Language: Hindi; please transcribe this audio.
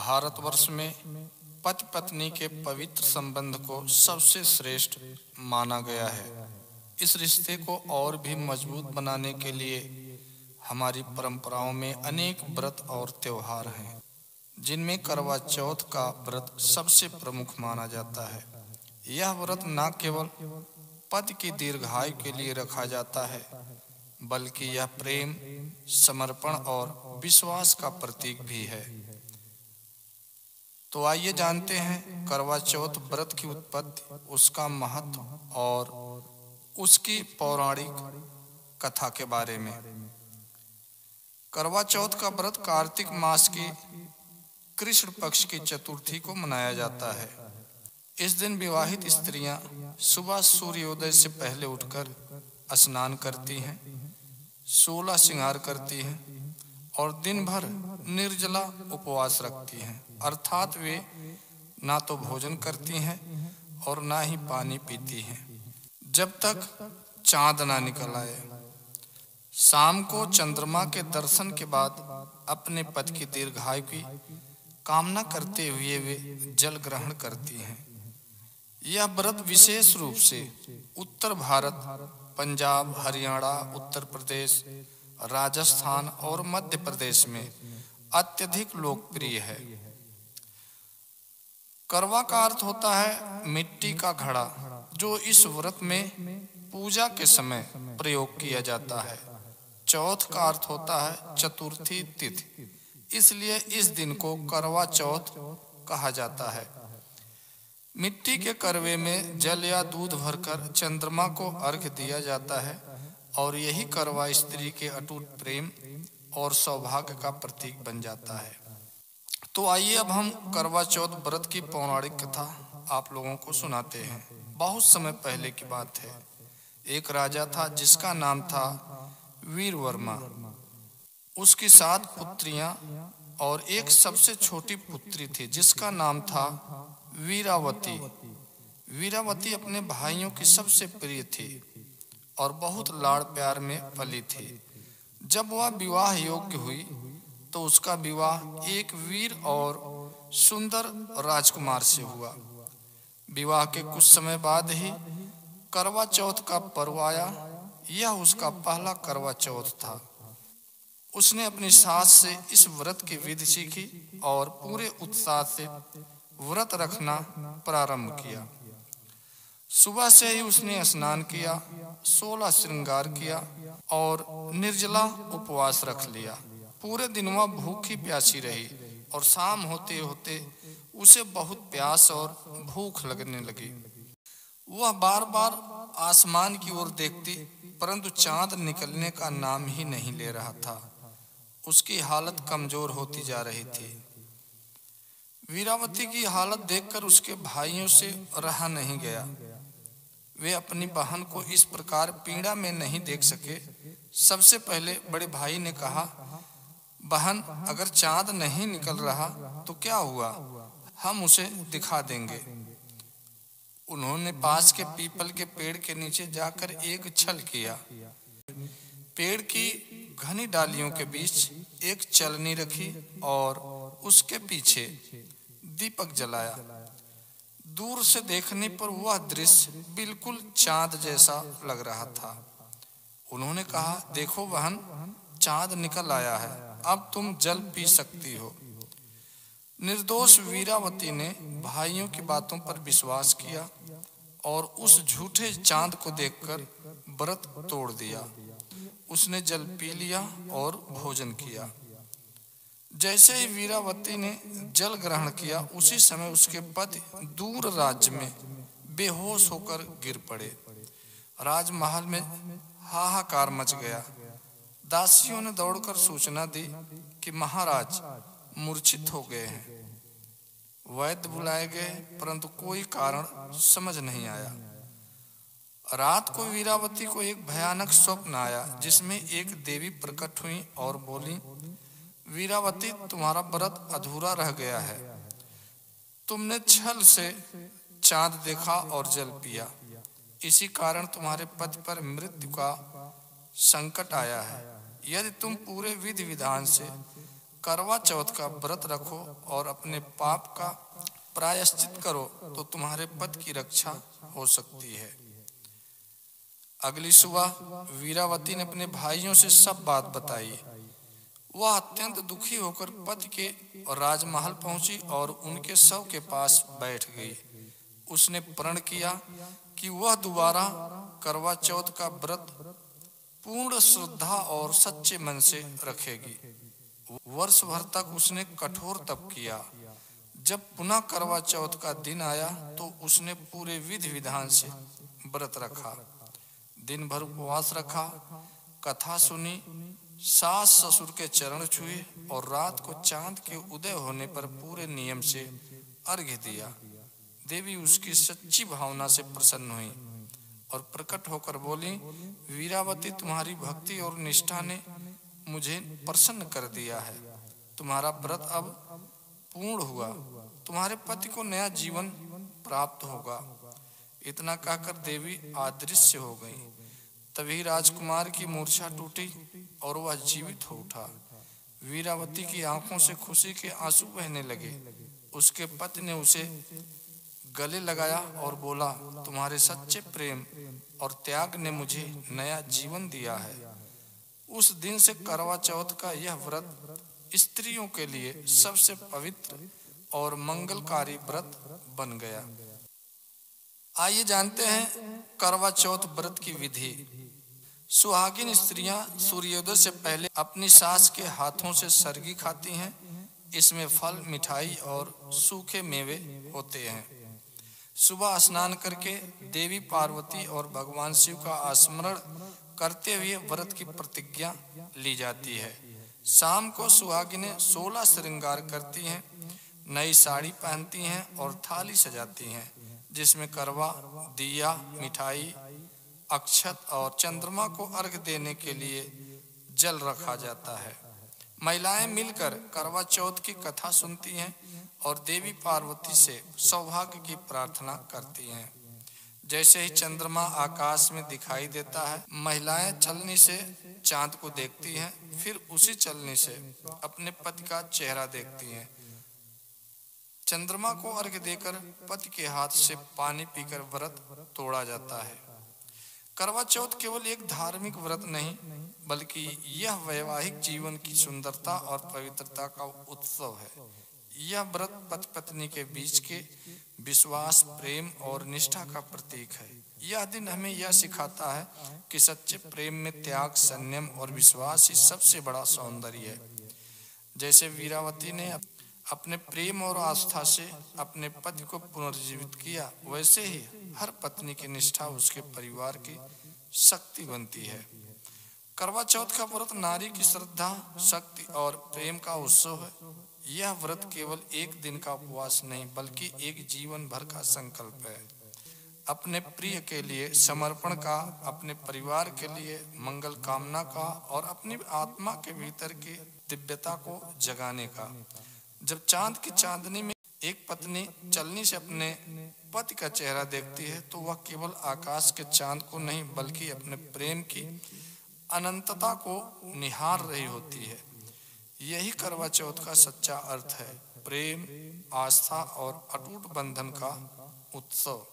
भारतवर्ष में पति पत्नी के पवित्र संबंध को सबसे श्रेष्ठ माना गया है। इस रिश्ते को और भी मजबूत बनाने के लिए हमारी परंपराओं में अनेक व्रत और त्योहार हैं, जिनमें करवा चौथ का व्रत सबसे प्रमुख माना जाता है। यह व्रत न केवल पति की दीर्घायु के लिए रखा जाता है, बल्कि यह प्रेम, समर्पण और विश्वास का प्रतीक भी है। तो आइए जानते हैं करवा चौथ व्रत की उत्पत्ति, उसका महत्व और उसकी पौराणिक कथा के बारे में। करवा चौथ का व्रत कार्तिक मास की कृष्ण पक्ष की चतुर्थी को मनाया जाता है। इस दिन विवाहित स्त्रियां सुबह सूर्योदय से पहले उठकर स्नान करती हैं, 16 श्रृंगार करती हैं और दिन भर निर्जला उपवास रखती हैं, अर्थात वे ना तो भोजन करती हैं और ना ही पानी पीती हैं, जब तक चांद ना निकल आए। शाम को चंद्रमा के दर्शन के बाद अपने पति की दीर्घायु की कामना करते हुए वे जल ग्रहण करती हैं। यह व्रत विशेष रूप से उत्तर भारत, पंजाब, हरियाणा, उत्तर प्रदेश, राजस्थान और मध्य प्रदेश में अत्यधिक लोकप्रिय है। करवा का अर्थ होता है मिट्टी का घड़ा, जो इस व्रत में पूजा के समय प्रयोग किया जाता है। चौथ का अर्थ होता है चतुर्थी तिथि, इसलिए इस दिन को करवा चौथ कहा जाता है। मिट्टी के करवे में जल या दूध भरकर चंद्रमा को अर्घ्य दिया जाता है और यही करवा स्त्री के अटूट प्रेम और सौभाग्य का प्रतीक बन जाता है। तो आइए अब हम करवा चौथ व्रत की पौराणिक कथा आप लोगों को सुनाते हैं। बहुत समय पहले की बात है। एक राजा था जिसका नाम था वीरवर्मा। उसकी 7 पुत्रियां और एक सबसे छोटी पुत्री थी जिसका नाम था वीरावती। वीरावती अपने भाइयों की सबसे प्रिय थी और बहुत लाड़ प्यार में पली थी। जब वह विवाह योग्य हुई तो उसका विवाह एक वीर और सुंदर राजकुमार से हुआ। विवाह के कुछ समय बाद ही करवा चौथ का पर्व आया। यह उसका पहला करवा चौथ था। उसने अपनी सास से इस व्रत की विधि सीखी और पूरे उत्साह से व्रत रखना प्रारंभ किया। सुबह से ही उसने स्नान किया, 16 श्रृंगार किया और निर्जला उपवास रख लिया। पूरे दिन वह भूखी प्यासी रही और शाम होते होते उसे बहुत प्यास और भूख लगने लगी। वह बार बार आसमान की ओर देखती, परंतु चांद निकलने का नाम ही नहीं ले रहा था। उसकी हालत कमजोर होती जा रही थी। वीरावती की हालत देखकर उसके भाइयों से रहा नहीं गया। वे अपनी बहन को इस प्रकार पीड़ा में नहीं देख सके। सबसे पहले बड़े भाई ने कहा, बहन, अगर चांद नहीं निकल रहा तो क्या हुआ, हम उसे दिखा देंगे। उन्होंने पास के पीपल के पेड़ के नीचे जाकर एक छल किया। पेड़ की घनी डालियों के बीच एक चलनी रखी और उसके पीछे दीपक जलाया। दूर से देखने पर वह दृश्य बिल्कुल चांद जैसा लग रहा था। उन्होंने कहा, देखो बहन, चांद निकल आया है, अब तुम जल पी सकती हो। निर्दोष वीरावती ने भाइयों की बातों पर विश्वास किया और उस झूठे चांद को देखकर व्रत तोड़ दिया। उसने जल पी लिया और भोजन किया। जैसे ही वीरावती ने जल ग्रहण किया, उसी समय उसके पति दूर राज्य में बेहोश होकर गिर पड़े। राजमहल में हाहाकार मच गया। दासियों ने दौड़कर सूचना दी कि महाराज मूर्छित हो गए हैं। वैद्य बुलाए गए, परंतु कोई कारण समझ नहीं आया। रात को वीरावती को एक भयानक स्वप्न आया, जिसमें एक देवी प्रकट हुई और बोली, वीरावती, तुम्हारा व्रत अधूरा रह गया है। तुमने छल से चांद देखा और जल पिया, इसी कारण तुम्हारे पति पर मृत्यु का संकट आया है। यदि तुम पूरे विधि विधान से करवा चौथ का व्रत रखो और अपने पाप का प्रायश्चित करो तो तुम्हारे पति की रक्षा हो सकती है। अगली सुबह वीरावती ने अपने भाइयों से सब बात बताई। वह अत्यंत दुखी होकर पति के राजमहल पहुंची और उनके शव के पास बैठ गई। उसने प्रण किया कि वह दोबारा करवा चौथ का व्रत पूर्ण श्रद्धा और सच्चे मन से रखेगी। वर्ष भर तक उसने कठोर तप किया। जब पुनः करवा चौथ का दिन आया तो उसने पूरे विधि विधान से व्रत रखा। दिन भर उपवास रखा, कथा सुनी, सास ससुर के चरण छुए और रात को चांद के उदय होने पर पूरे नियम से अर्घ्य दिया। देवी उसकी सच्ची भावना से प्रसन्न हुई और प्रकट होकर बोली, वीरावती, तुम्हारी भक्ति और निष्ठा ने मुझे प्रसन्न कर दिया है। तुम्हारा व्रत अब पूर्ण हुआ। तुम्हारे पति को नया जीवन प्राप्त होगा। इतना कहकर देवी अदृश्य हो गई। तभी राजकुमार की मूर्छा टूटी और वह जीवित हो उठा। वीरावती की आंखों से खुशी के आंसू बहने लगे। उसके पति ने उसे गले लगाया और बोला, तुम्हारे सच्चे प्रेम और त्याग ने मुझे नया जीवन दिया है। उस दिन से करवा चौथ का यह व्रत स्त्रियों के लिए सबसे पवित्र और मंगलकारी व्रत बन गया। आइए जानते हैं करवा चौथ व्रत की विधि। सुहागिन स्त्रियां सूर्योदय से पहले अपनी सास के हाथों से सरगी खाती हैं। इसमें फल, मिठाई और सूखे मेवे होते हैं। सुबह स्नान करके देवी पार्वती और भगवान शिव का स्मरण करते हुए व्रत की प्रतिज्ञा ली जाती है। शाम को सुहागिनें 16 श्रृंगार करती हैं, नई साड़ी पहनती हैं और थाली सजाती हैं जिसमें करवा, दिया, मिठाई, अक्षत और चंद्रमा को अर्घ देने के लिए जल रखा जाता है। महिलाएं मिलकर करवा चौथ की कथा सुनती हैं और देवी पार्वती से सौभाग्य की प्रार्थना करती हैं। जैसे ही चंद्रमा आकाश में दिखाई देता है, महिलाएं चलनी से चांद को देखती हैं, फिर उसी चलनी से अपने पति का चेहरा देखती हैं। चंद्रमा को अर्घ्य देकर पति के हाथ से पानी पीकर व्रत तोड़ा जाता है। करवा चौथ केवल एक धार्मिक व्रत नहीं, बल्कि यह वैवाहिक जीवन की सुंदरता और पवित्रता का उत्सव है। यह व्रत पति पत्नी के बीच के विश्वास, प्रेम और निष्ठा का प्रतीक है। यह दिन हमें यह सिखाता है कि सच्चे प्रेम में त्याग, संयम और विश्वास ही सबसे बड़ा सौंदर्य है। जैसे वीरावती ने अपने प्रेम और आस्था से अपने पति को पुनर्जीवित किया, वैसे ही हर पत्नी की निष्ठा उसके परिवार की शक्ति बनती है। करवा चौथ का व्रत नारी की श्रद्धा, शक्ति और प्रेम का उत्सव है। यह व्रत केवल एक दिन का उपवास नहीं, बल्कि एक जीवन भर का संकल्प है। अपने प्रिय के लिए समर्पण का, अपने परिवार के लिए मंगल कामना का और अपनी आत्मा के भीतर की दिव्यता को जगाने का। जब चांद की चांदनी में एक पत्नी चलनी से अपने पति का चेहरा देखती है तो वह केवल आकाश के चांद को नहीं, बल्कि अपने प्रेम की अनंतता को निहार रही होती है। यही करवा चौथ का सच्चा अर्थ है, प्रेम, आस्था और अटूट बंधन का उत्सव।